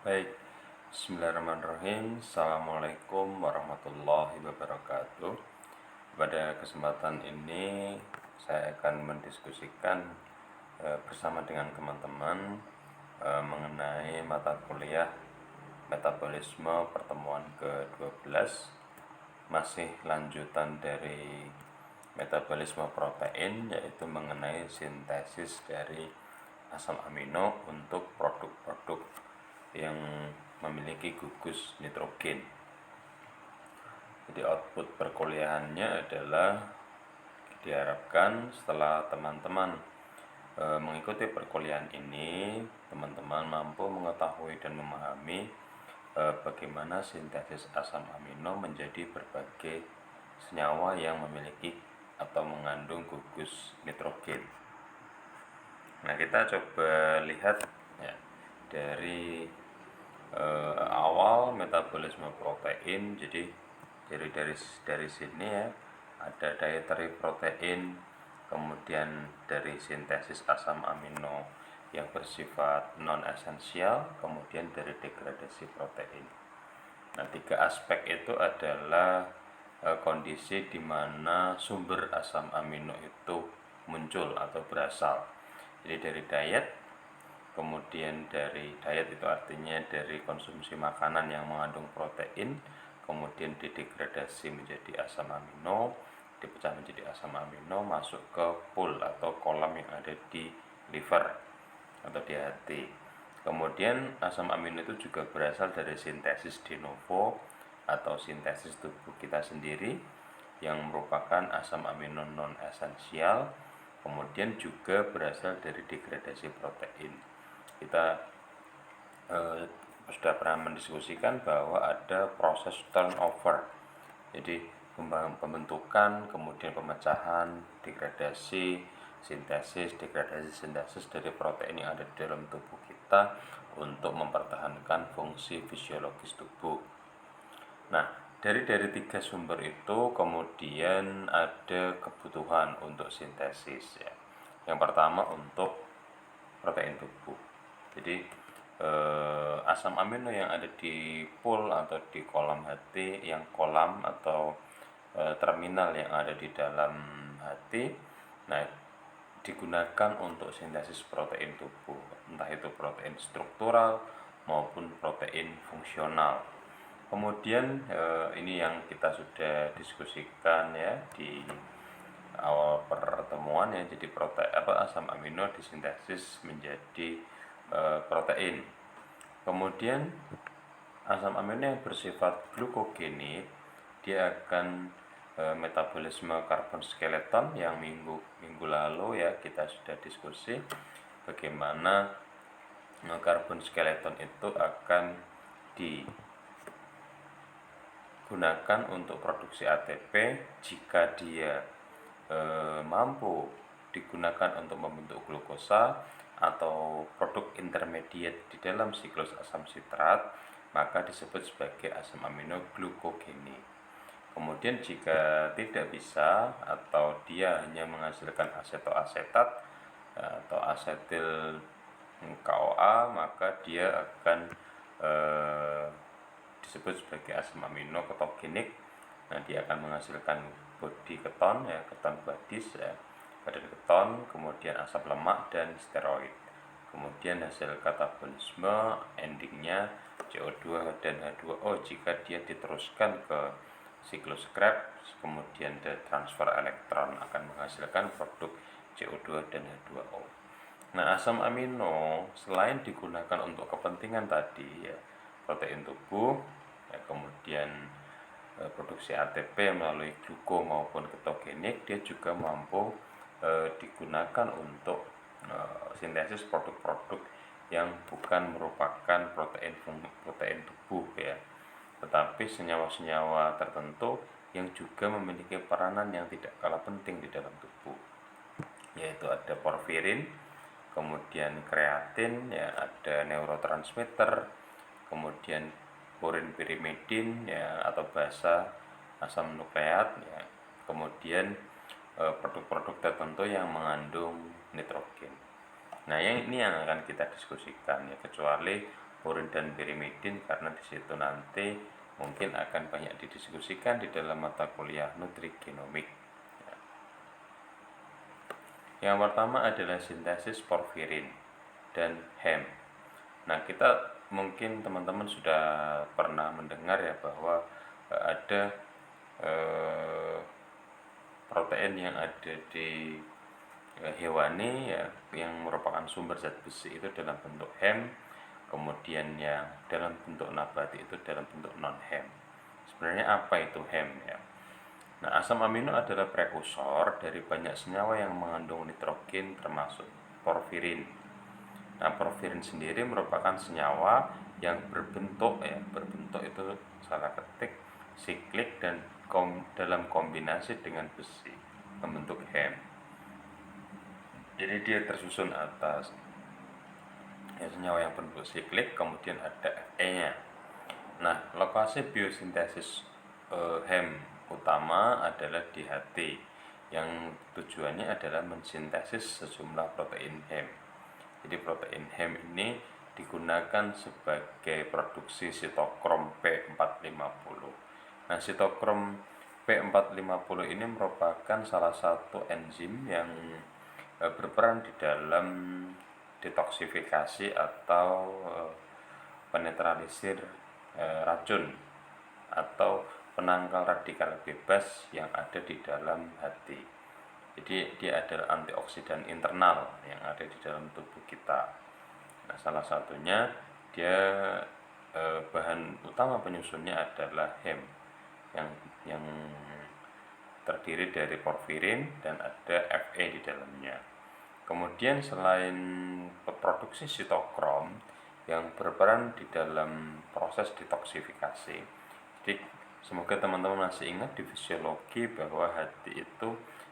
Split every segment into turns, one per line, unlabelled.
Baik, Bismillahirrahmanirrahim. Assalamualaikum warahmatullahi wabarakatuh. Pada kesempatan ini saya akan mendiskusikan bersama dengan teman-teman mengenai mata kuliah metabolisme pertemuan ke-12, masih lanjutan dari metabolisme protein, yaitu mengenai sintesis dari asam amino untuk produk-produk yang memiliki gugus nitrogen. Jadi output perkuliahannya adalah diharapkan setelah teman-teman mengikuti perkuliahan ini, teman-teman mampu mengetahui dan memahami bagaimana sintesis asam amino menjadi berbagai senyawa yang memiliki atau mengandung gugus nitrogen. Nah, kita coba lihat ya, dari awal metabolisme protein. Jadi dari sini ya, ada dietary protein, kemudian dari sintesis asam amino yang bersifat non esensial, kemudian dari degradasi protein. Nah, tiga aspek itu adalah kondisi di mana sumber asam amino itu muncul atau berasal. Jadi dari diet, kemudian dari diet itu artinya dari konsumsi makanan yang mengandung protein, kemudian didegradasi menjadi asam amino, dipecah menjadi asam amino, masuk ke pool atau kolam yang ada di liver atau di hati. Kemudian asam amino itu juga berasal dari sintesis de novo atau sintesis tubuh kita sendiri yang merupakan asam amino non esensial, kemudian juga berasal dari degradasi protein. Kita sudah pernah mendiskusikan bahwa ada proses turnover, jadi pembentukan, kemudian pemecahan, degradasi, sintesis dari protein yang ada di dalam tubuh kita untuk mempertahankan fungsi fisiologis tubuh. Nah, dari tiga sumber itu kemudian ada kebutuhan untuk sintesis ya. Yang pertama untuk protein tubuh. Jadi asam amino yang ada di pool atau di kolam hati, yang kolam atau terminal yang ada di dalam hati, nah digunakan untuk sintesis protein tubuh, entah itu protein struktural maupun protein fungsional. Kemudian ini yang kita sudah diskusikan ya di awal pertemuan ya. Jadi asam amino disintesis menjadi protein. Kemudian asam amino yang bersifat glukogenik, dia akan metabolisme karbon skeleton yang minggu lalu ya kita sudah diskusi bagaimana karbon skeleton itu akan digunakan untuk produksi ATP jika dia mampu digunakan untuk membentuk glukosa atau produk intermediate di dalam siklus asam sitrat, maka disebut sebagai asam amino glukogenik. Kemudian jika tidak bisa atau dia hanya menghasilkan asetoasetat atau asetil CoA, maka dia akan disebut sebagai asam amino ketogenik. Nah, dia akan menghasilkan body keton ya, keton bodies ya, badan keton, kemudian asam lemak dan steroid. Kemudian hasil katabolisme endingnya CO2 dan H2O jika dia diteruskan ke siklus Krebs, kemudian transfer elektron akan menghasilkan produk CO2 dan H2O. Nah, asam amino selain digunakan untuk kepentingan tadi ya, protein tubuh ya, kemudian produksi ATP melalui gluko maupun ketogenik, dia juga mampu digunakan untuk sintesis produk-produk yang bukan merupakan protein tubuh ya, tetapi senyawa-senyawa tertentu yang juga memiliki peranan yang tidak kalah penting di dalam tubuh, yaitu ada porfirin, kemudian kreatin ya, ada neurotransmitter, kemudian purin pirimidin ya, atau basa asam nukleat ya, kemudian produk-produk tertentu yang mengandung nitrogen. Nah, ini yang akan kita diskusikan ya, kecuali purin dan pirimidin, karena di situ nanti mungkin akan banyak didiskusikan di dalam mata kuliah nutrigenomik. Yang pertama adalah sintesis porfirin dan HEM. Nah, kita mungkin teman-teman sudah pernah mendengar ya bahwa ada protein yang ada di hewani ya, yang merupakan sumber zat besi itu dalam bentuk HEM, kemudian yang dalam bentuk nabati itu dalam bentuk non HEM. Sebenarnya apa itu HEM ya? Nah, asam amino adalah prekursor dari banyak senyawa yang mengandung nitrogen termasuk porfirin. Nah, porfirin sendiri merupakan senyawa yang berbentuk itu salah ketik siklik dan dalam kombinasi dengan besi membentuk HEM. Jadi dia tersusun atas senyawa yang berbentuk siklik, kemudian ada Fe-nya. Nah, lokasi biosintesis HEM utama adalah di hati, yang tujuannya adalah mensintesis sejumlah protein HEM. Jadi protein HEM ini digunakan sebagai produksi sitokrom P450. Nah, sitokrom P450 ini merupakan salah satu enzim yang berperan di dalam detoksifikasi atau penetralisir racun atau penangkal radikal bebas yang ada di dalam hati. Jadi dia adalah antioksidan internal yang ada di dalam tubuh kita. Nah, salah satunya dia bahan utama penyusunnya adalah HEM yang terdiri dari porfirin dan ada Fe di dalamnya. Kemudian selain produksi sitokrom yang berperan di dalam proses detoksifikasi, jadi semoga teman-teman masih ingat di fisiologi bahwa hati itu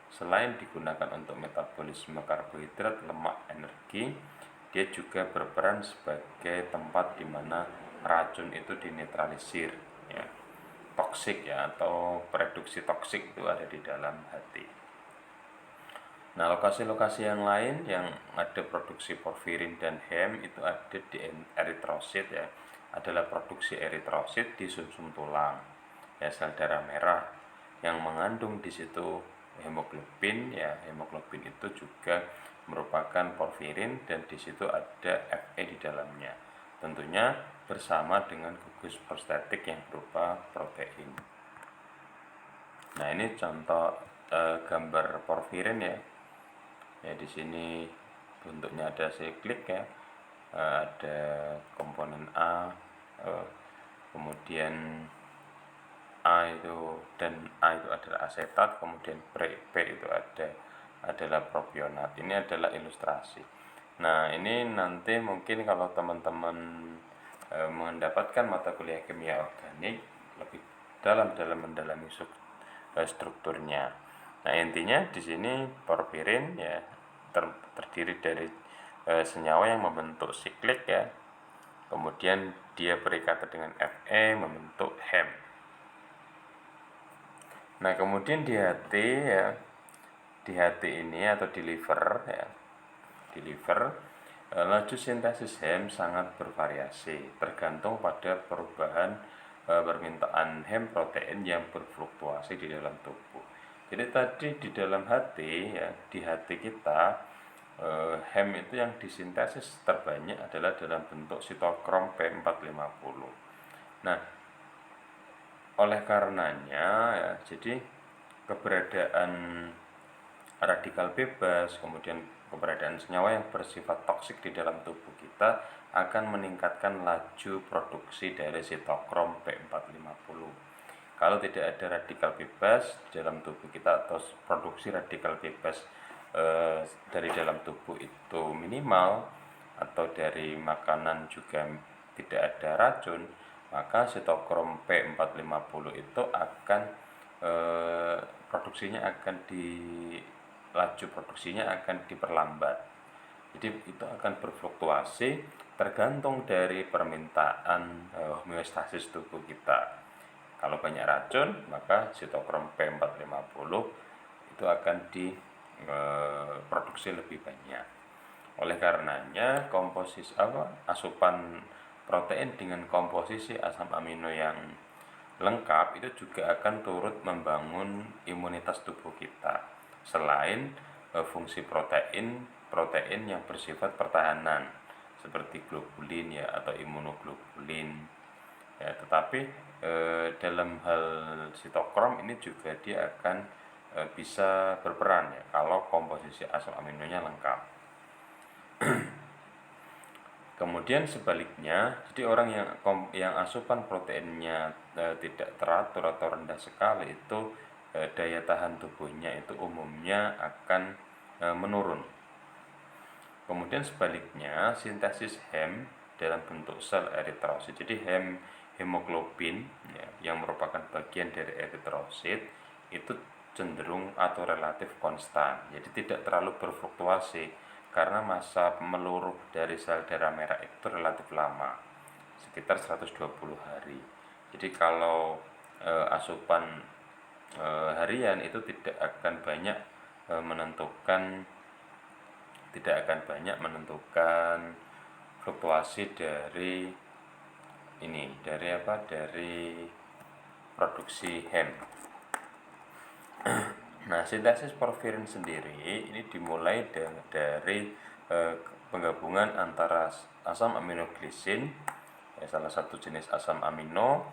selain digunakan untuk metabolisme karbohidrat, lemak, energi, dia juga berperan sebagai tempat di mana racun itu dinetralisir ya. Toksik ya, atau reduksi toksik itu ada di dalam hati. Nah, lokasi-lokasi yang lain yang ada produksi porfirin dan HEM itu ada di eritrosit ya, adalah produksi eritrosit di sumsum tulang ya, sel darah merah yang mengandung di situ hemoglobin ya. Hemoglobin itu juga merupakan porfirin dan di situ ada Fe di dalamnya, tentunya bersama dengan gugus prostetik yang berupa protein. Nah, ini contoh gambar porfirin ya. Ya, di sini bentuknya ada siklik ya, ada komponen A, kemudian A itu adalah asetat, kemudian P itu adalah propionat. Ini adalah ilustrasi. Nah, ini nanti mungkin kalau teman-teman mendapatkan mata kuliah kimia organik lebih dalam mendalami strukturnya. Nah, intinya di sini porfirin ya terdiri dari senyawa yang membentuk siklik ya. Kemudian dia berikatan dengan Fe membentuk HEM. Nah, kemudian di hati ya, di hati ini atau di liver ya, di liver laju sintesis HEM sangat bervariasi tergantung pada perubahan permintaan HEM protein yang berfluktuasi di dalam tubuh. Jadi tadi di dalam hati ya, di hati kita HEM itu yang disintesis terbanyak adalah dalam bentuk sitokrom P450. Nah, oleh karenanya ya, jadi keberadaan radikal bebas, kemudian keberadaan senyawa yang bersifat toksik di dalam tubuh kita akan meningkatkan laju produksi dari sitokrom P450. Kalau tidak ada radikal bebas di dalam tubuh kita atau produksi radikal bebas dari dalam tubuh itu minimal, atau dari makanan juga tidak ada racun, maka sitokrom P450 itu akan laju produksinya akan diperlambat. Jadi itu akan berfluktuasi tergantung dari permintaan homeostasis tubuh kita. Kalau banyak racun, maka sitokrom P450 itu akan diproduksi lebih banyak. Oleh karenanya asupan protein dengan komposisi asam amino yang lengkap itu juga akan turut membangun imunitas tubuh kita. Selain fungsi protein yang bersifat pertahanan seperti globulin ya atau imunoglobulin ya, tetapi dalam hal sitokrom ini juga dia akan bisa berperan ya kalau komposisi asam aminonya lengkap. Kemudian sebaliknya, jadi orang yang asupan proteinnya tidak teratur atau rendah sekali itu daya tahan tubuhnya itu umumnya akan menurun. Kemudian sebaliknya, sintesis hem dalam bentuk sel eritrosit. Jadi hemoglobin ya, yang merupakan bagian dari eritrosit itu cenderung atau relatif konstan. Jadi tidak terlalu berfluktuasi karena masa meluruh dari sel darah merah itu relatif lama, sekitar 120 hari. Jadi kalau asupan harian itu tidak akan banyak menentukan fluktuasi dari produksi hem. Nah, sintesis porfirin sendiri ini dimulai dari penggabungan antara asam aminoglisin, salah satu jenis asam amino,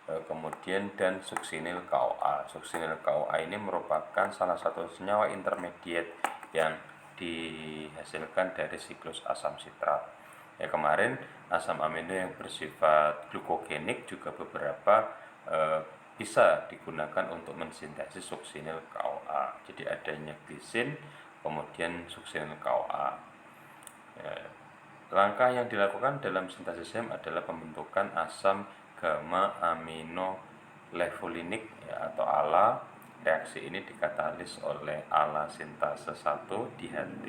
kemudian dan suksinil CoA. Suksinil CoA ini merupakan salah satu senyawa intermediate yang dihasilkan dari siklus asam sitrat. Ya, kemarin asam amino yang bersifat glukogenik juga beberapa bisa digunakan untuk mensintesis suksinil CoA. Jadi adanya glisin, kemudian suksinil CoA. Ya, langkah yang dilakukan dalam sintesis hem adalah pembentukan asam gamma amino levolinik ya, atau ALA. Reaksi ini dikatalis oleh ALA sintase 1 di HT.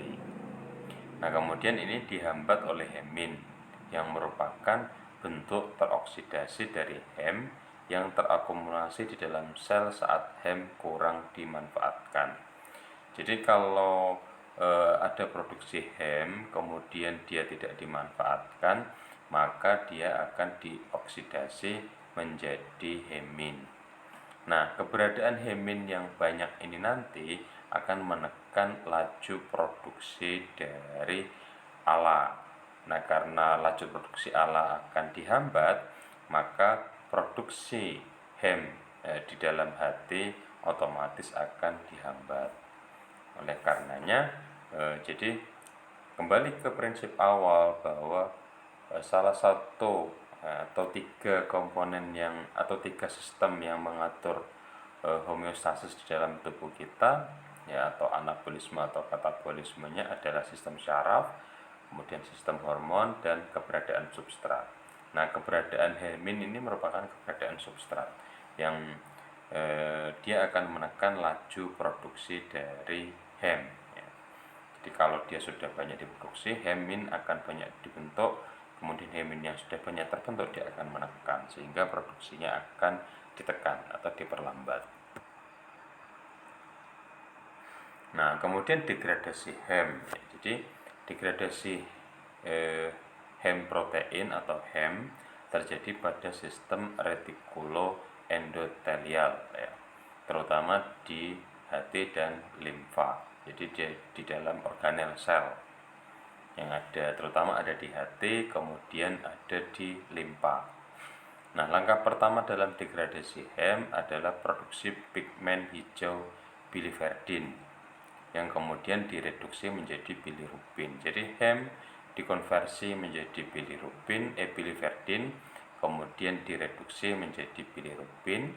Nah, kemudian ini dihambat oleh hemin yang merupakan bentuk teroksidasi dari hem yang terakumulasi di dalam sel saat hem kurang dimanfaatkan. Jadi kalau ada produksi hem kemudian dia tidak dimanfaatkan, maka dia akan dioksidasi menjadi hemin. Nah, keberadaan hemin yang banyak ini nanti akan menekan laju produksi dari ALA. Nah, karena laju produksi ALA akan dihambat, maka produksi hem di dalam hati otomatis akan dihambat. Oleh karenanya, jadi kembali ke prinsip awal bahwa salah satu atau tiga komponen atau tiga sistem yang mengatur homeostasis di dalam tubuh kita ya, atau anabolisme atau katabolismenya adalah sistem syaraf, kemudian sistem hormon dan keberadaan substrat. Nah, keberadaan hemin ini merupakan keberadaan substrat yang dia akan menekan laju produksi dari hem ya. Jadi kalau dia sudah banyak diproduksi, hemin akan banyak dibentuk, kemudian hemin yang sudah banyak terbentuk dia akan menekan sehingga produksinya akan ditekan atau diperlambat. Nah, kemudian degradasi hem ya. Jadi degradasi hem protein atau hem terjadi pada sistem retikuloendotelial ya, terutama di hati dan limfa. Jadi di dalam organel sel yang ada, terutama ada di hati, kemudian ada di limfa. Nah, langkah pertama dalam degradasi hem adalah produksi pigmen hijau biliverdin yang kemudian direduksi menjadi bilirubin. Jadi hem dikonversi menjadi biliverdin, kemudian direduksi menjadi bilirubin.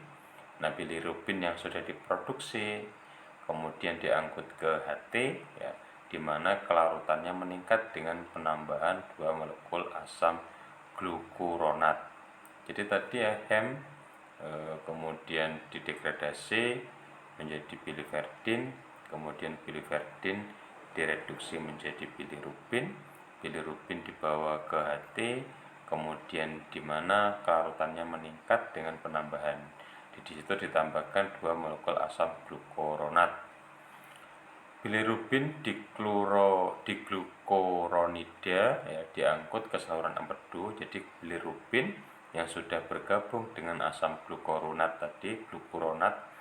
Nah, bilirubin yang sudah diproduksi kemudian diangkut ke hati ya, di mana kelarutannya meningkat dengan penambahan 2 molekul asam glukuronat. Jadi tadi ya hem kemudian didegradasi menjadi biliverdin, kemudian biliverdin direduksi menjadi bilirubin, bilirubin dibawa ke hati, kemudian di mana kelarutannya meningkat dengan penambahan di situ ditambahkan 2 molekul asam glukuronat. Bilirubin diglukuronida ya, diangkut ke saluran empedu. Jadi bilirubin yang sudah bergabung dengan asam glukuronat tadi, glukuronat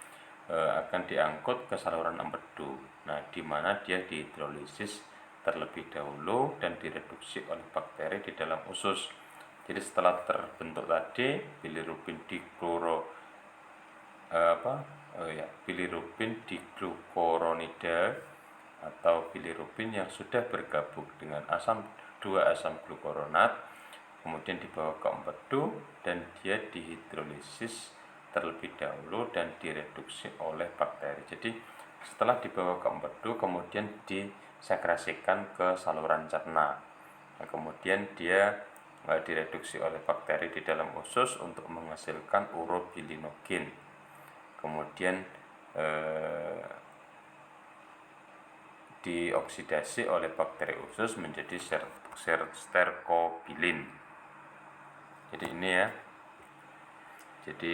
akan diangkut ke saluran empedu. Nah, di mana dia dihidrolisis terlebih dahulu dan direduksi oleh bakteri di dalam usus. Jadi setelah terbentuk tadi bilirubin bilirubin diglukuronida atau bilirubin yang sudah bergabung dengan dua asam glukuronat, kemudian dibawa ke empedu dan dia dihidrolisis terlebih dahulu dan direduksi oleh bakteri. Jadi setelah dibawa ke empedu kemudian disekresikan ke saluran cerna. Nah, kemudian dia direduksi oleh bakteri di dalam usus untuk menghasilkan urobilinogen. Kemudian dioksidasi oleh bakteri usus menjadi sterkobilin. Jadi ini ya. Jadi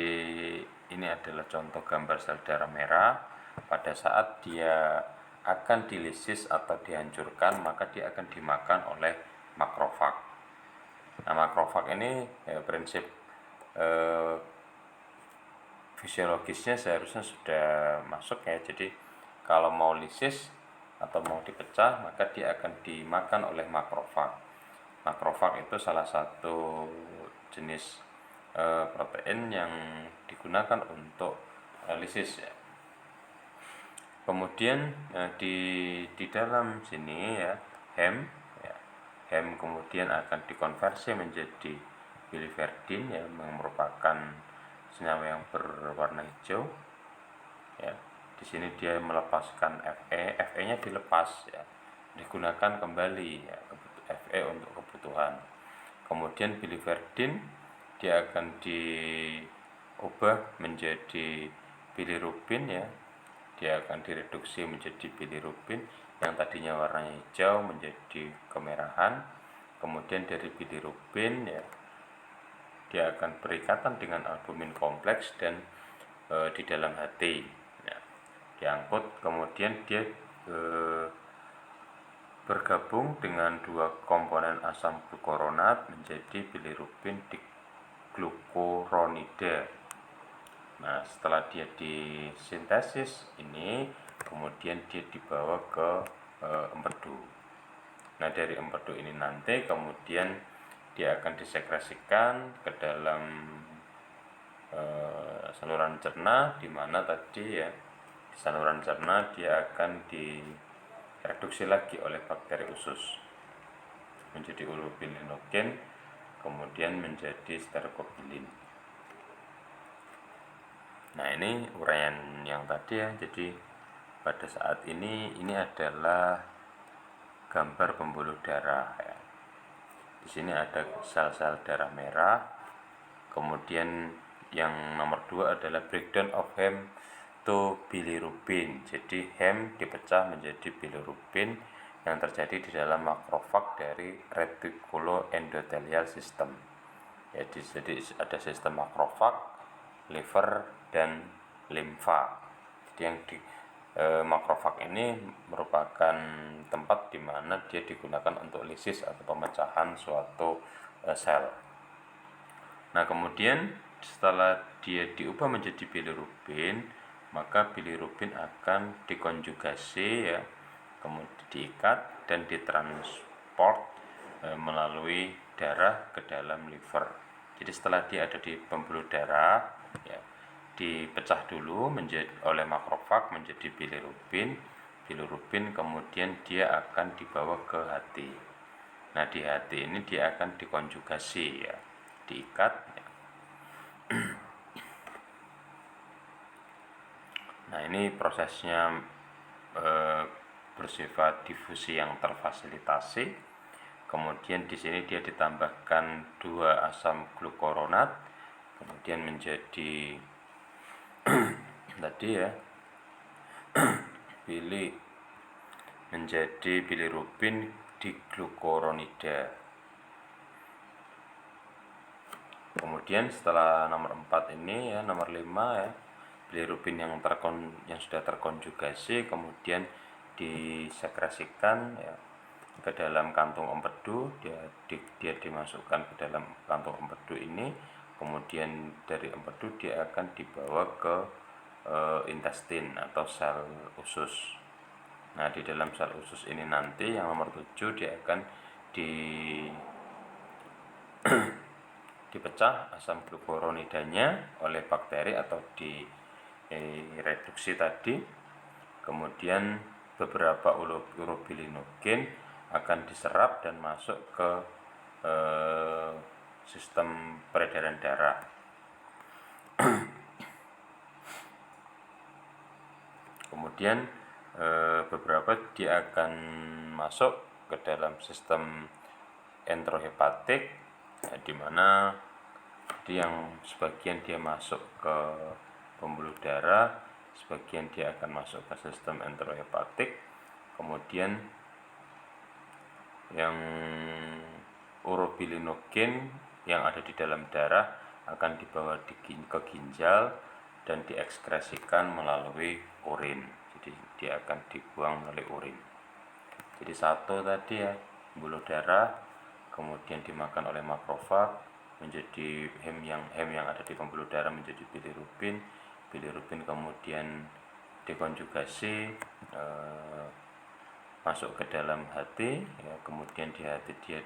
ini adalah contoh gambar sel darah merah. Pada saat dia akan dilisis atau dihancurkan, maka dia akan dimakan oleh makrofag. Nah, makrofag ini prinsip fisiologisnya seharusnya sudah masuk ya. Jadi kalau mau lisis atau mau dipecah, maka dia akan dimakan oleh makrofag. Makrofag itu salah satu jenis protein yang digunakan untuk lisis ya. Kemudian di dalam sini ya, hem kemudian akan dikonversi menjadi biliverdin yang merupakan senyawa yang berwarna hijau ya. Di sini dia melepaskan Fe-nya dilepas ya, digunakan kembali ya, Fe untuk kebutuhan. Kemudian biliverdin dia akan diubah menjadi bilirubin ya, dia akan direduksi menjadi bilirubin yang tadinya warnanya hijau menjadi kemerahan. Kemudian dari bilirubin ya, dia akan berikatan dengan albumin kompleks dan di dalam hati ya, diangkut. Kemudian dia bergabung dengan dua komponen asam glukuronat menjadi bilirubin diglukuronida. Nah, setelah dia disintesis ini, kemudian dia dibawa ke empedu. Nah, dari empedu ini nanti kemudian dia akan disekresikan ke dalam saluran cerna, di mana tadi ya di saluran cerna dia akan direduksi lagi oleh bakteri usus menjadi urobilinogen, kemudian menjadi sterkobilin. Nah, ini uraian yang tadi ya. Jadi pada saat ini adalah gambar pembuluh darah ya. Di sini ada sel-sel darah merah. Kemudian yang nomor 2 adalah breakdown of hem to bilirubin. Jadi hem dipecah menjadi bilirubin yang terjadi di dalam makrofag dari reticuloendothelial system. Jadi ada sistem makrofag, liver, dan limfa. Jadi yang makrofag ini merupakan tempat di mana dia digunakan untuk lisis atau pemecahan suatu sel. Nah, kemudian setelah dia diubah menjadi bilirubin, maka bilirubin akan dikonjugasi ya, kemudian diikat dan ditransport melalui darah ke dalam liver. Jadi setelah dia ada di pembuluh darah ya, dipecah dulu oleh makrofag menjadi bilirubin. Bilirubin kemudian dia akan dibawa ke hati. Nah, di hati ini dia akan dikonjugasi ya, diikat ya. Nah, ini prosesnya bersifat difusi yang terfasilitasi. Kemudian di sini dia ditambahkan 2 asam glukuronat, kemudian menjadi tadi ya menjadi bilirubin diglukuronida. Kemudian setelah nomor 4 ini ya, nomor 5 ya, bilirubin yang sudah terkonjugasi kemudian disekresikan ya ke dalam kantung empedu, dia dimasukkan ke dalam kantung empedu ini, kemudian dari empedu dia akan dibawa ke intestin atau sel usus. Nah, di dalam sel usus ini nanti yang nomor 7 dia akan dipecah asam glukuronidanya oleh bakteri atau direduksi tadi. Kemudian beberapa urobilinogen akan diserap dan masuk ke sistem peredaran darah. Kemudian beberapa dia akan masuk ke dalam sistem enterohepatik, di mana yang sebagian dia masuk ke pembuluh darah, sebagian dia akan masuk ke sistem enterohepatik. Kemudian yang urobilinogen yang ada di dalam darah akan dibawa ke ginjal dan diekskresikan melalui urin. Jadi dia akan dibuang melalui urin. Jadi satu tadi ya, pembuluh darah, kemudian dimakan oleh makrofag menjadi hem yang ada di pembuluh darah menjadi bilirubin. Bilirubin kemudian dekonjugasi masuk ke dalam hati ya, kemudian di hati dia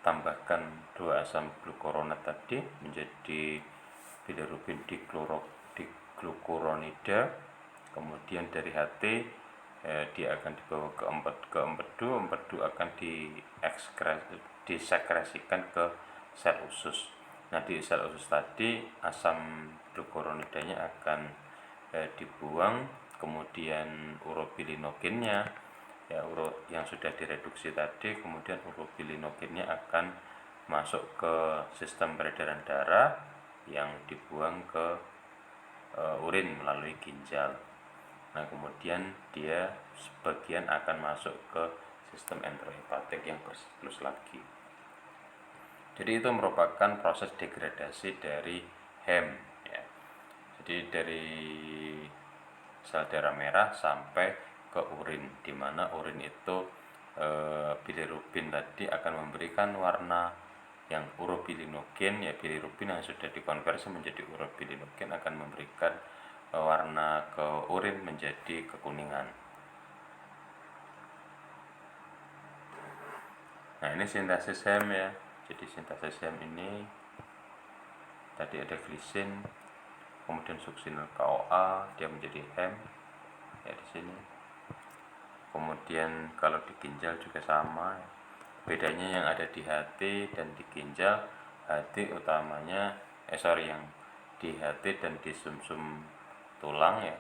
ditambahkan 2 asam glukuronat tadi menjadi bilirubin diglukuronida. Kemudian dari hati dia akan dibawa ke empedu akan disekresikan ke sel usus. Nah, di sel usus tadi asam glukuronidanya akan dibuang, kemudian urobilinogennya ya yang sudah direduksi tadi, kemudian urobilinogennya akan masuk ke sistem peredaran darah yang dibuang ke urin melalui ginjal. Nah, kemudian dia sebagian akan masuk ke sistem enterohepatik yang bersiklus lagi. Jadi itu merupakan proses degradasi dari HEM ya. Jadi dari sel darah merah sampai ke urin, di mana urin itu bilirubin tadi akan memberikan warna yang urobilinogen ya, bilirubin yang sudah dikonversi menjadi urobilinogen akan memberikan warna ke urin menjadi kekuningan. Nah, ini sintesis HEM ya. Jadi sintesis HEM ini tadi ada glisin, kemudian suksinil KOA, dia menjadi HEM ya di sini. Kemudian kalau di ginjal juga sama. Bedanya yang ada di hati dan di ginjal, hati utamanya yang di hati dan di sumsum tulang ya.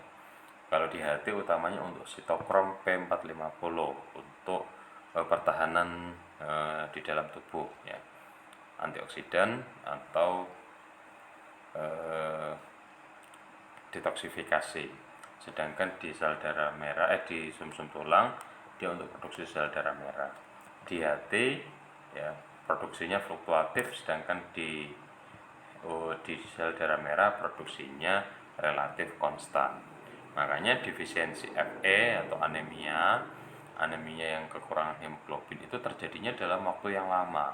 Kalau di hati utamanya untuk sitokrom P450 untuk pertahanan di dalam tubuh ya, antioksidan atau detoksifikasi. Sedangkan di sel darah merah di sumsum tulang dia untuk produksi sel darah merah. Di hati ya produksinya fluktuatif, sedangkan di sel darah merah produksinya relatif konstan. Makanya defisiensi Fe atau anemia yang kekurangan hemoglobin itu terjadinya dalam waktu yang lama.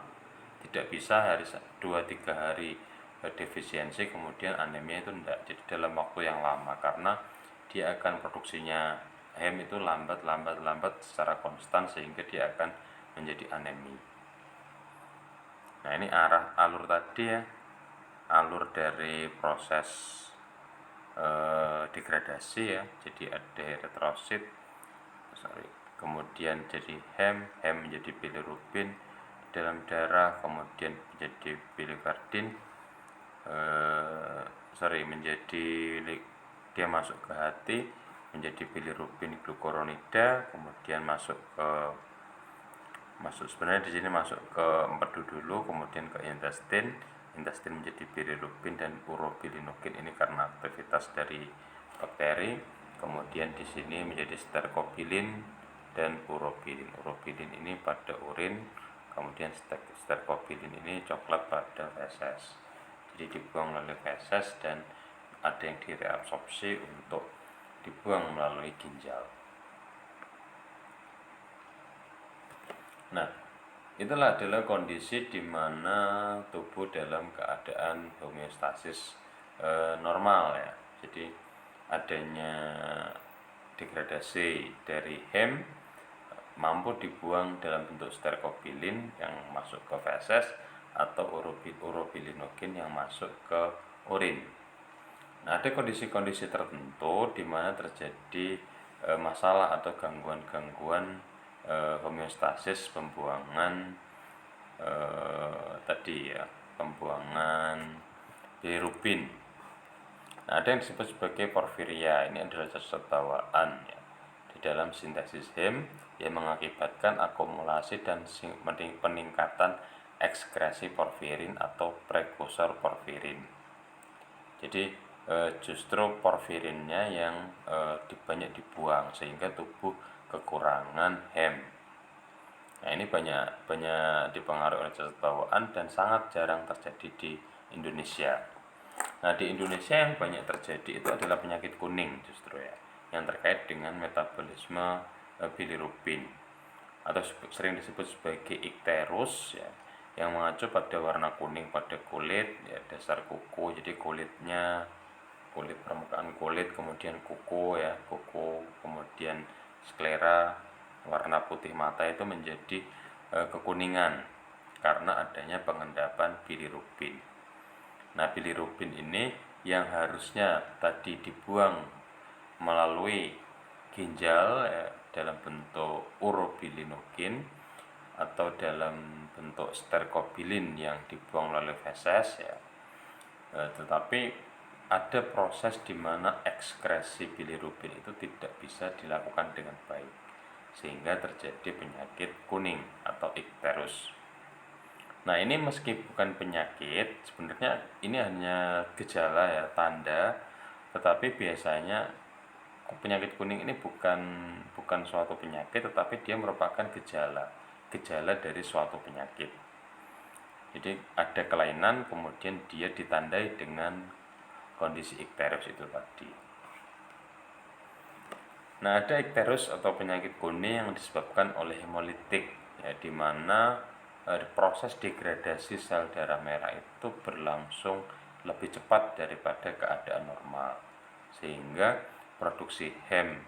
Tidak bisa hari 2-3 hari defisiensi kemudian anemia itu tidak. Jadi dalam waktu yang lama, karena dia akan produksinya HEM itu lambat secara konstan sehingga dia akan menjadi anemi. Nah, ini alur tadi ya, alur dari proses degradasi ya. Jadi ada eritrosit, kemudian jadi HEM menjadi bilirubin dalam darah, kemudian menjadi biliverdin, menjadi dia masuk ke hati menjadi bilirubin glukuronida, kemudian masuk sebenarnya di sini masuk ke empedu dulu, kemudian ke intestin menjadi bilirubin dan urobilinogen ini karena aktivitas dari bakteri. Kemudian di sini menjadi sterkobilin dan urobilin. Urobilin ini pada urin, kemudian sterkobilin ini coklat pada feses. Jadi dibuang melalui feses dan ada yang direabsorpsi untuk dibuang melalui ginjal. Nah, itulah adalah kondisi di mana tubuh dalam keadaan homeostasis normal ya. Jadi adanya degradasi dari hem mampu dibuang dalam bentuk sterkobilin yang masuk ke feses atau urobilinogen yang masuk ke urin. Nah, ada kondisi-kondisi tertentu di mana terjadi masalah atau gangguan-gangguan homeostasis pembuangan tadi ya, pembuangan bilirubin. Nah, ada yang disebut sebagai porfiria. Ini adalah zat bawaan ya, di dalam sintesis hem yang mengakibatkan akumulasi dan peningkatan ekskresi porfirin atau prekursor porfirin. Jadi justru porfirinnya yang banyak dibuang sehingga tubuh kekurangan hem. Nah, ini banyak dipengaruhi oleh zat bawaan dan sangat jarang terjadi di Indonesia. Nah, di Indonesia yang banyak terjadi itu adalah penyakit kuning justru ya, yang terkait dengan metabolisme bilirubin atau sering disebut sebagai ikterus ya, yang mengacu pada warna kuning pada kulit ya, dasar kuku. Jadi kulit permukaan kulit, kemudian kuku ya, kemudian sklera, warna putih mata itu menjadi kekuningan karena adanya pengendapan bilirubin. Nah, bilirubin ini yang harusnya tadi dibuang melalui ginjal ya, dalam bentuk urobilinogen atau dalam bentuk sterkobilin yang dibuang melalui feses ya. Tetapi ada proses di mana ekskresi bilirubin itu tidak bisa dilakukan dengan baik sehingga terjadi penyakit kuning atau ikterus. Nah, ini meski bukan penyakit, sebenarnya ini hanya gejala ya, tanda, tetapi biasanya penyakit kuning ini bukan suatu penyakit, tetapi dia merupakan gejala dari suatu penyakit. Jadi ada kelainan, kemudian dia ditandai dengan kondisi ikterus itu tadi. Nah, ada ikterus atau penyakit kuning yang disebabkan oleh hemolitik ya, di mana proses degradasi sel darah merah itu berlangsung lebih cepat daripada keadaan normal, sehingga produksi hem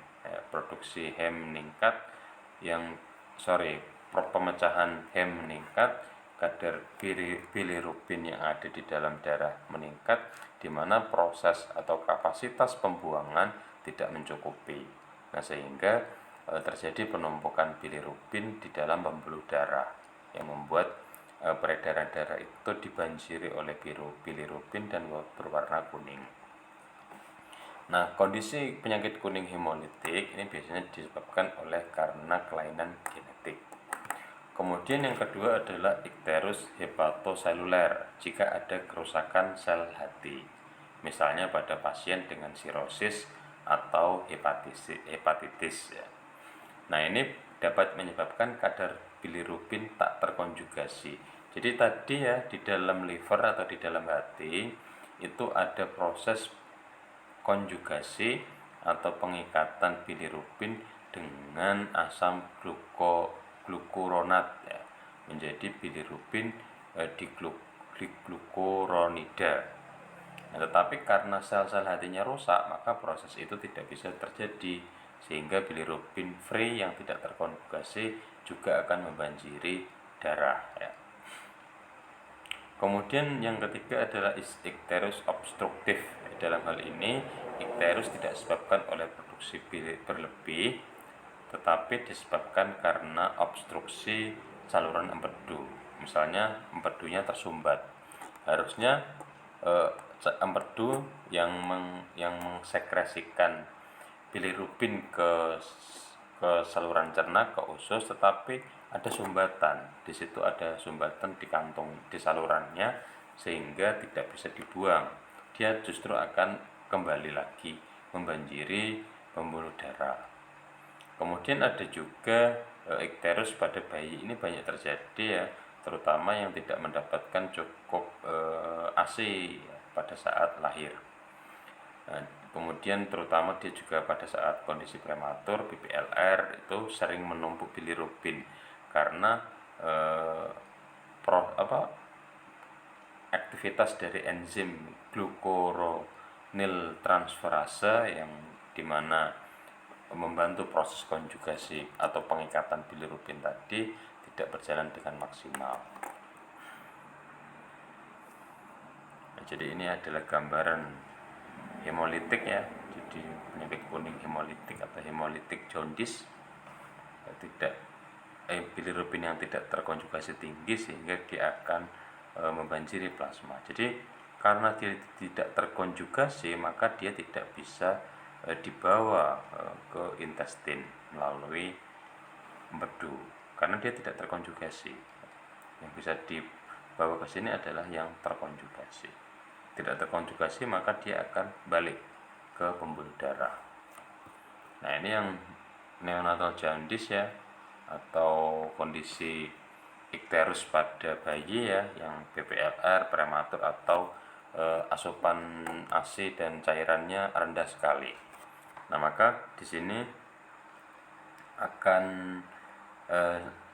meningkat pemecahan hem meningkat, kadar bilirubin yang ada di dalam darah meningkat, di mana proses atau kapasitas pembuangan tidak mencukupi. Nah, sehingga terjadi penumpukan bilirubin di dalam pembuluh darah yang membuat peredaran darah itu dibanjiri oleh bilirubin dan berwarna kuning. Nah, kondisi penyakit kuning hemolitik ini biasanya disebabkan karena kelainan genetik. Kemudian yang kedua adalah ikterus hepatoseluler jika ada kerusakan sel hati, misalnya pada pasien dengan sirosis atau hepatitis ya. Nah, ini dapat menyebabkan kadar bilirubin tak terkonjugasi. Jadi tadi ya, di dalam liver atau di dalam hati itu ada proses konjugasi atau pengikatan bilirubin dengan asam glukuronat ya, menjadi bilirubin diglukuronida. Nah, tetapi karena sel-sel hatinya rusak, maka proses itu tidak bisa terjadi, sehingga bilirubin free yang tidak terkonjugasi juga akan membanjiri darah ya. Kemudian yang ketiga adalah ikterus obstruktif. Dalam hal ini ikterus tidak disebabkan oleh produksi berlebih, tetapi disebabkan karena obstruksi saluran empedu. Misalnya empedunya tersumbat. Harusnya empedu yang mengsekresikan bilirubin ke saluran cerna, ke usus, tetapi ada sumbatan. Di situ ada sumbatan di kantong, di salurannya, sehingga tidak bisa dibuang. Dia justru akan kembali lagi membanjiri pembuluh darah. Kemudian ada juga ikterus pada bayi. Ini banyak terjadi ya, terutama yang tidak mendapatkan cukup ASI pada saat lahir. Nah, kemudian terutama dia juga pada saat kondisi prematur, BPLR itu sering menumpuk bilirubin karena eh, aktivitas dari enzim glucuronil transferase yang dimana membantu proses konjugasi atau pengikatan bilirubin tadi tidak berjalan dengan maksimal. Nah, jadi ini adalah gambaran hemolitik ya, jadi penyakit kuning hemolitik atau hemolitik jaundice, tidak bilirubin yang tidak terkonjugasi tinggi sehingga dia akan membanjiri plasma. Jadi karena dia tidak terkonjugasi maka dia tidak bisa dibawa ke intestin melalui empedu karena dia tidak terkonjugasi. Yang bisa dibawa ke sini adalah yang terkonjugasi. Tidak terkonjugasi maka dia akan balik ke pembuluh darah. Nah, ini yang neonatal jaundice ya, atau kondisi ikterus pada bayi ya, yang BPLR prematur atau asupan ASI dan cairannya rendah sekali. Nah, maka di sini akan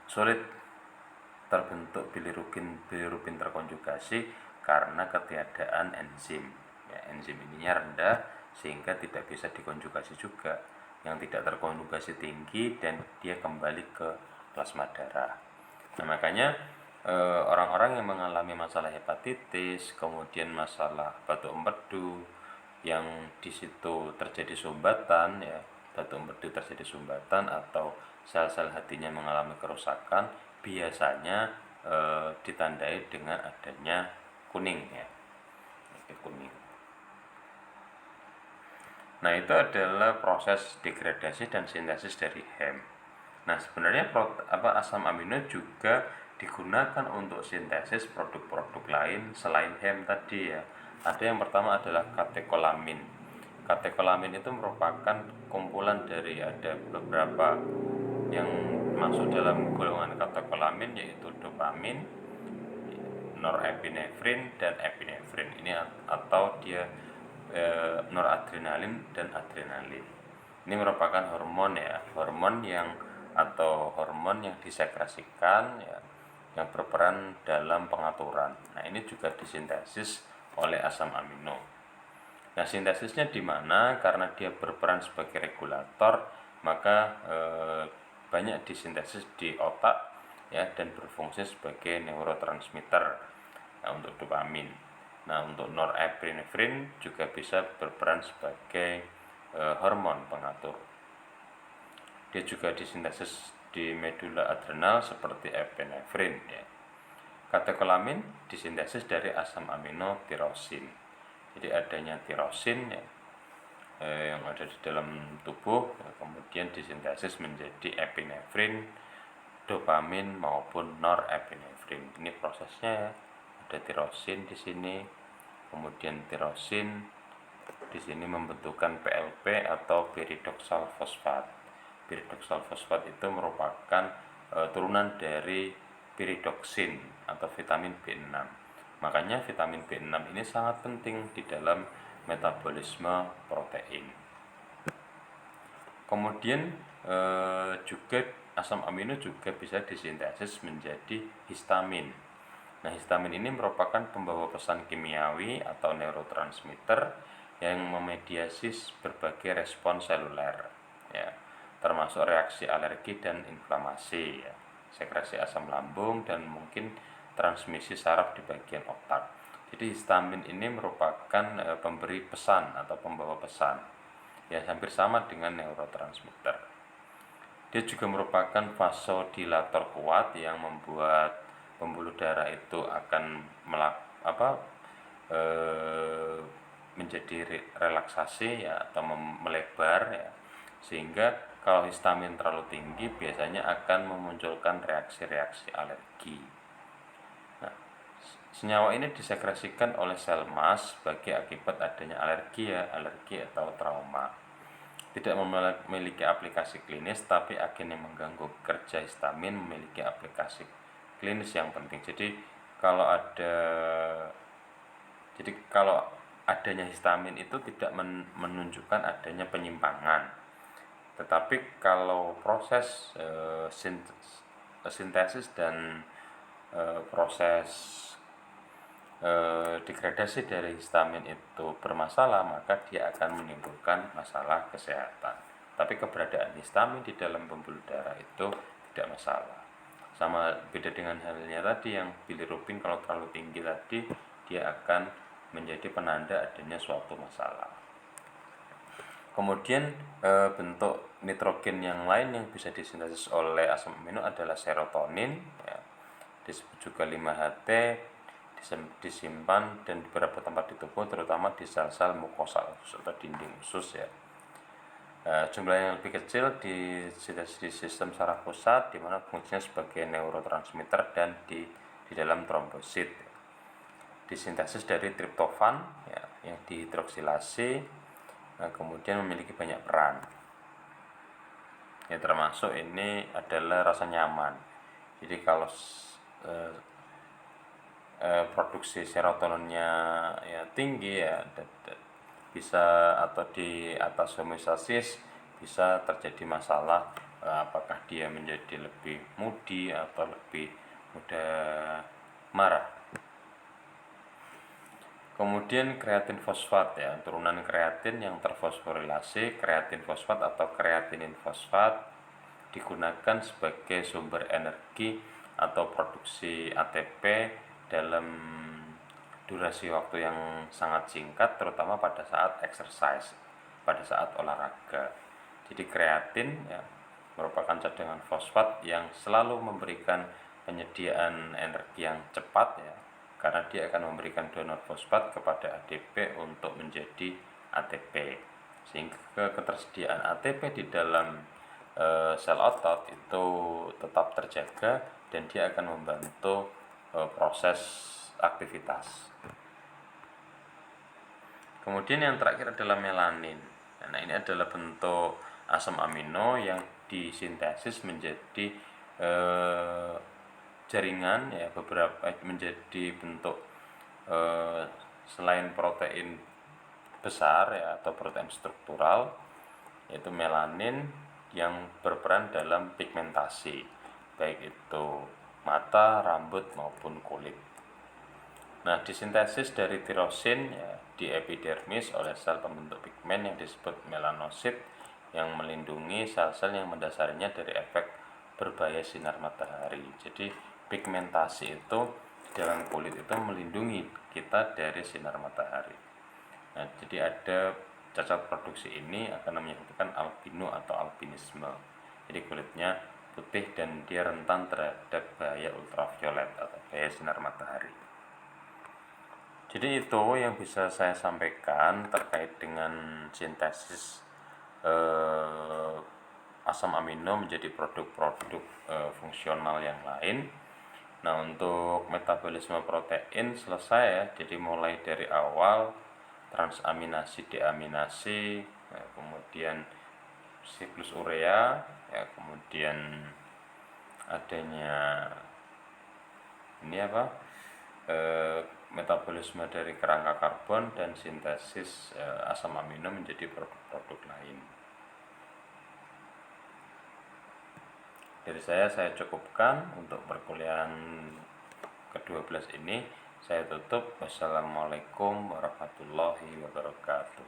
sulit terbentuk bilirubin terkonjugasi karena ketiadaan enzim. Ya, enzim ininya rendah sehingga tidak bisa dikonjugasi juga. Yang tidak terkonjugasi tinggi dan dia kembali ke plasma darah. Nah, makanya orang-orang yang mengalami masalah hepatitis, kemudian masalah batuk empedu yang di situ terjadi sumbatan ya, batuk empedu terjadi sumbatan atau sel-sel hatinya mengalami kerusakan, biasanya ditandai dengan adanya kuning ya, kuning. Nah, itu adalah proses degradasi dan sintesis dari HEM. Nah, sebenarnya asam amino juga digunakan untuk sintesis produk-produk lain selain HEM tadi ya. Ada yang pertama adalah katekolamin. Katekolamin itu merupakan kumpulan dari ada beberapa yang masuk dalam golongan katekolamin, yaitu dopamin, norepinefrin, dan epinefrin. Ini atau dia noradrenalin dan adrenalin. Ini merupakan hormon ya, hormon yang disekresikan ya, yang berperan dalam pengaturan. Nah, ini juga disintesis oleh asam amino. Nah, sintesisnya di mana? Karena dia berperan sebagai regulator, maka banyak disintesis di otak ya, dan berfungsi sebagai neurotransmitter. Nah, untuk dopamin. Nah, untuk norepinefrin juga bisa berperan sebagai hormon pengatur. Dia juga disintesis di medula adrenal seperti epinefrin ya. Katekolamin disintesis dari asam amino tirosin. Jadi adanya tirosin ya, yang ada di dalam tubuh ya, kemudian disintesis menjadi epinefrin, dopamin maupun norepinefrin. Ini prosesnya ya. Ada tirosin di sini, kemudian tirosin di sini membentukkan PLP atau pyridoxal fosfat. Pyridoxal fosfat itu merupakan turunan dari pyridoxin atau vitamin B6. Makanya vitamin B6 ini sangat penting di dalam metabolisme protein. Kemudian juga asam amino juga bisa disintesis menjadi histamin. Nah, histamin ini merupakan pembawa pesan kimiawi atau neurotransmitter yang memediasi berbagai respon seluler ya, termasuk reaksi alergi dan inflamasi ya, sekresi asam lambung, dan mungkin transmisi saraf di bagian otak. Jadi histamin ini merupakan pemberi pesan atau pembawa pesan ya, hampir sama dengan neurotransmitter. Dia juga merupakan vasodilator kuat yang membuat pembuluh darah itu akan menjadi relaksasi ya, atau melebar ya, sehingga kalau histamin terlalu tinggi biasanya akan memunculkan reaksi-reaksi alergi. Nah, senyawa ini disekresikan oleh sel mas sebagai akibat adanya alergi ya, alergi atau trauma. Tidak memiliki aplikasi klinis, tapi agen yang mengganggu kerja histamin memiliki aplikasi klinis yang penting. Jadi kalau adanya histamin itu tidak menunjukkan adanya penyimpangan. Tetapi kalau proses sintesis dan proses degradasi dari histamin itu bermasalah, maka dia akan menimbulkan masalah kesehatan. Tapi keberadaan histamin di dalam pembuluh darah itu tidak masalah. Sama beda dengan halnya tadi yang bilirubin kalau terlalu tinggi tadi, dia akan menjadi penanda adanya suatu masalah. Kemudian bentuk nitrogen yang lain yang bisa disintesis oleh asam amino adalah serotonin, ya, disebut juga 5-HT, disimpan dan di beberapa tempat di tubuh, terutama di sel-sel mukosa usus atau dinding usus ya. Jumlah yang lebih kecil di sistem saraf pusat, di mana fungsinya sebagai neurotransmitter dan di dalam trombosit. Disintesis dari triptofan ya, yang dihidroksilasi, kemudian memiliki banyak peran. Ya, termasuk ini adalah rasa nyaman. Jadi kalau produksi serotoninnya ya tinggi ya, bisa atau di atas homeostasis bisa terjadi masalah, apakah dia menjadi lebih moody atau lebih mudah marah. Kemudian kreatin fosfat ya, turunan kreatin yang terfosforilasi. Kreatin fosfat atau kreatinin fosfat digunakan sebagai sumber energi atau produksi ATP dalam durasi waktu yang sangat singkat, terutama pada saat exercise, pada saat olahraga. Jadi kreatin ya, merupakan cadangan fosfat yang selalu memberikan penyediaan energi yang cepat ya, karena dia akan memberikan donor fosfat kepada ADP untuk menjadi ATP, sehingga ketersediaan ATP di dalam sel otot itu tetap terjaga dan dia akan membantu proses aktivitas. Kemudian yang terakhir adalah melanin. Nah, ini adalah bentuk asam amino yang disintesis menjadi jaringan ya, beberapa menjadi bentuk selain protein besar ya, atau protein struktural, yaitu melanin yang berperan dalam pigmentasi, baik itu mata, rambut maupun kulit. Nah, disintesis dari tirosin ya, di epidermis oleh sel pembentuk pigmen yang disebut melanosit, yang melindungi sel-sel yang mendasarinya dari efek berbahaya sinar matahari. Jadi pigmentasi itu di dalam kulit itu melindungi kita dari sinar matahari. Nah, jadi ada cacat produksi ini akan menyebabkan albino atau albinisme. Jadi kulitnya putih dan dia rentan terhadap bahaya ultraviolet atau bahaya sinar matahari. Jadi itu yang bisa saya sampaikan terkait dengan sintesis asam amino menjadi produk-produk fungsional yang lain. Nah, untuk metabolisme protein selesai ya, jadi mulai dari awal transaminasi, deaminasi, ya, kemudian siklus urea, ya, kemudian adanya ini metabolisme dari kerangka karbon dan sintesis asam amino menjadi produk-produk lain. Dari saya cukupkan untuk perkuliahan ke-12 ini. Saya tutup. Wassalamualaikum warahmatullahi wabarakatuh.